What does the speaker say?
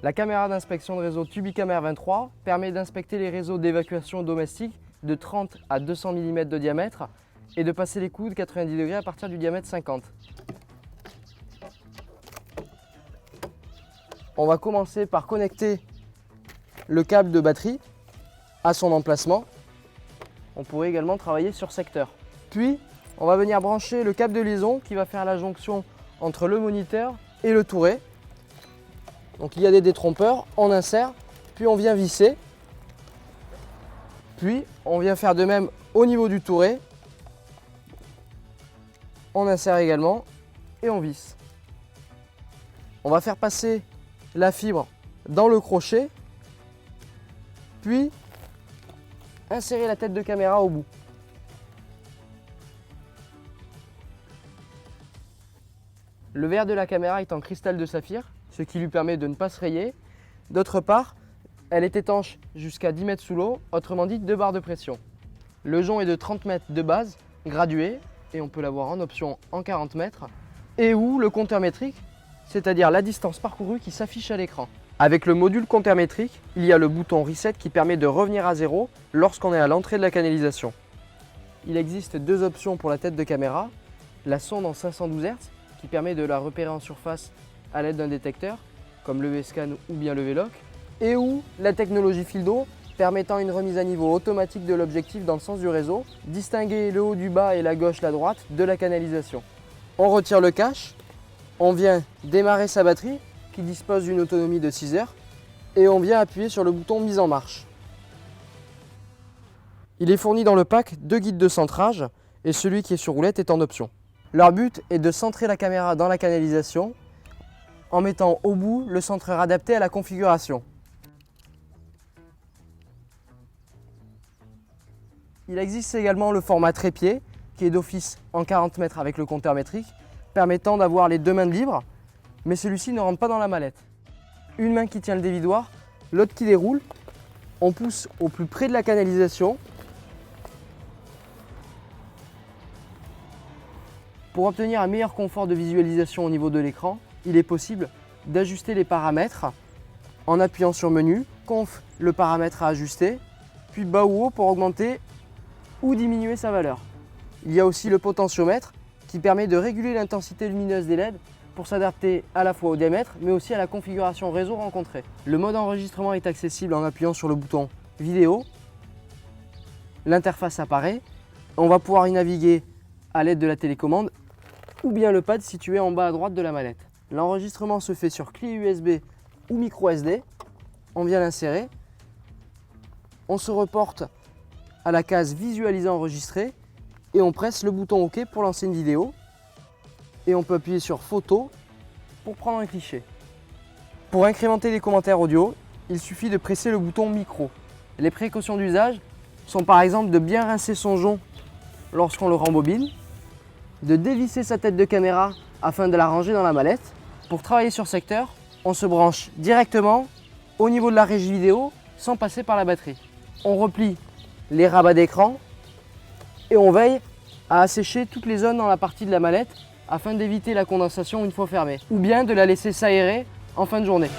La caméra d'inspection de réseau Tubicamer 23 permet d'inspecter les réseaux d'évacuation domestique de 30 à 200 mm de diamètre et de passer les coudes 90 degrés à partir du diamètre 50. On va commencer par connecter le câble de batterie à son emplacement. On pourrait également travailler sur secteur. Puis, on va venir brancher le câble de liaison qui va faire la jonction entre le moniteur et le touret. Donc il y a des détrompeurs, on insère, puis on vient visser. Puis on vient faire de même au niveau du touret. On insère également et on visse. On va faire passer la fibre dans le crochet, puis insérer la tête de caméra au bout. Le verre de la caméra est en cristal de saphir, ce qui lui permet de ne pas se rayer. D'autre part, elle est étanche jusqu'à 10 mètres sous l'eau, autrement dit 2 barres de pression. Le jonc est de 30 mètres de base, gradué, et on peut l'avoir en option en 40 mètres, et ou le compteur métrique, c'est-à-dire la distance parcourue qui s'affiche à l'écran. Avec le module compteur métrique, il y a le bouton Reset qui permet de revenir à zéro lorsqu'on est à l'entrée de la canalisation. Il existe 2 options pour la tête de caméra, la sonde en 512 Hz qui permet de la repérer en surface à l'aide d'un détecteur, comme le V-Scan ou bien le V-Lock, et ou la technologie fil d'eau permettant une remise à niveau automatique de l'objectif dans le sens du réseau, distinguer le haut du bas et la gauche la droite de la canalisation. On retire le cache, on vient démarrer sa batterie qui dispose d'une autonomie de 6 heures et on vient appuyer sur le bouton mise en marche. Il est fourni dans le pack 2 guides de centrage et celui qui est sur roulette est en option. Leur but est de centrer la caméra dans la canalisation en mettant au bout le centreur adapté à la configuration. Il existe également le format trépied qui est d'office en 40 mètres avec le compteur métrique, permettant d'avoir les 2 mains libres, mais celui-ci ne rentre pas dans la mallette. Une main qui tient le dévidoir, l'autre qui déroule. On pousse au plus près de la canalisation. Pour obtenir un meilleur confort de visualisation au niveau de l'écran, il est possible d'ajuster les paramètres en appuyant sur Menu, Conf, le paramètre à ajuster, puis bas ou haut pour augmenter ou diminuer sa valeur. Il y a aussi le potentiomètre qui permet de réguler l'intensité lumineuse des LED pour s'adapter à la fois au diamètre mais aussi à la configuration réseau rencontrée. Le mode enregistrement est accessible en appuyant sur le bouton vidéo. L'interface apparaît. On va pouvoir y naviguer à l'aide de la télécommande ou bien le pad situé en bas à droite de la mallette. L'enregistrement se fait sur clé USB ou micro SD. On vient l'insérer. On se reporte à la case visualiser enregistrer et on presse le bouton OK pour lancer une vidéo. Et on peut appuyer sur photo pour prendre un cliché. Pour incrémenter les commentaires audio, il suffit de presser le bouton micro. Les précautions d'usage sont par exemple de bien rincer son jonc lorsqu'on le rembobine, de dévisser sa tête de caméra afin de la ranger dans la mallette. Pour travailler sur secteur, on se branche directement au niveau de la régie vidéo sans passer par la batterie. On replie les rabats d'écran et on veille à assécher toutes les zones dans la partie de la mallette afin d'éviter la condensation une fois fermée, ou bien de la laisser s'aérer en fin de journée.